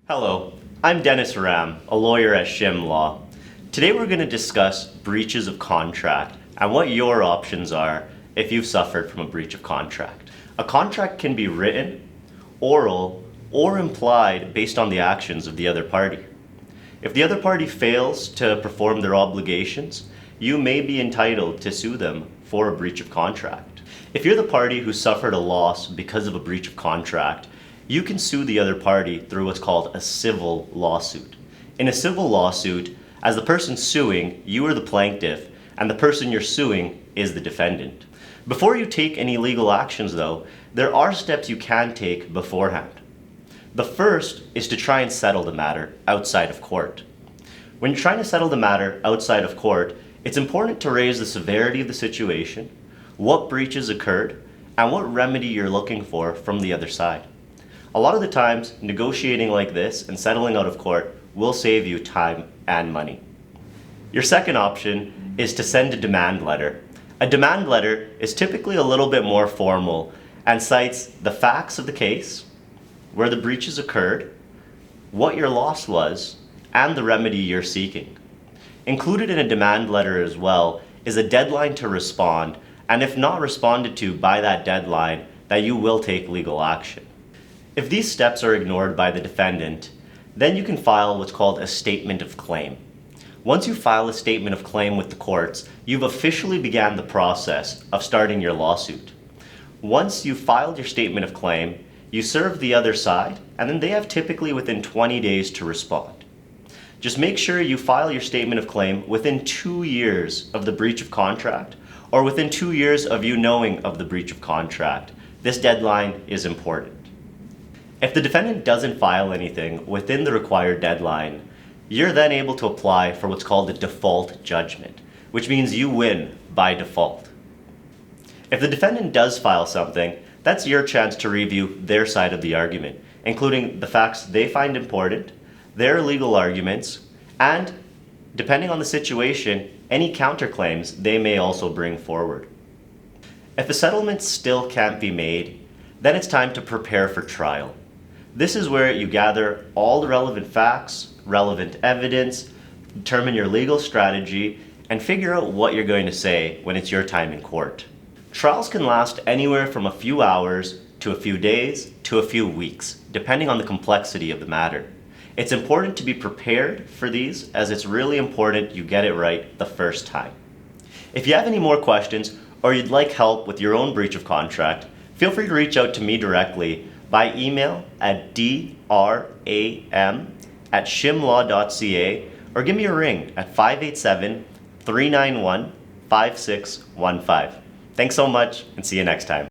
Hello, I'm Denis Ram, a lawyer at Shim Law. Today we're going to discuss breaches of contract and what your options are if you've suffered from a breach of contract. A contract can be written, oral, or implied based on the actions of the other party. If the other party fails to perform their obligations, you may be entitled to sue them for a breach of contract. If you're the party who suffered a loss because of a breach of contract, you can sue the other party through what's called a civil lawsuit. In a civil lawsuit, as the person suing, you are the plaintiff, and the person you're suing is the defendant. Before you take any legal actions though, there are steps you can take beforehand. The first is to try and settle the matter outside of court. When you're trying to settle the matter outside of court, it's important to raise the severity of the situation, what breaches occurred, and what remedy you're looking for from the other side. A lot of the times, negotiating like this and settling out of court will save you time and money. Your second option is to send a demand letter. A demand letter is typically a little bit more formal and cites the facts of the case, where the breaches occurred, what your loss was, and the remedy you're seeking. Included in a demand letter as well is a deadline to respond, and if not responded to by that deadline, that you will take legal action. If these steps are ignored by the defendant, then you can file what's called a statement of claim. Once you file a statement of claim with the courts, you've officially began the process of starting your lawsuit. Once you've filed your statement of claim, you serve the other side, and then they have typically within 20 days to respond. Just make sure you file your statement of claim within 2 years of the breach of contract, or within 2 years of you knowing of the breach of contract. This deadline is important. If the defendant doesn't file anything within the required deadline, you're then able to apply for what's called a default judgment, which means you win by default. If the defendant does file something, that's your chance to review their side of the argument, including the facts they find important, their legal arguments, and, depending on the situation, any counterclaims they may also bring forward. If a settlement still can't be made, then it's time to prepare for trial. This is where you gather all the relevant facts, relevant evidence, determine your legal strategy, and figure out what you're going to say when it's your time in court. Trials can last anywhere from a few hours to a few days to a few weeks, depending on the complexity of the matter. It's important to be prepared for these, as it's really important you get it right the first time. If you have any more questions or you'd like help with your own breach of contract, feel free to reach out to me directly by email at dram@shimlaw.ca or give me a ring at 587-391-5615. Thanks so much and see you next time.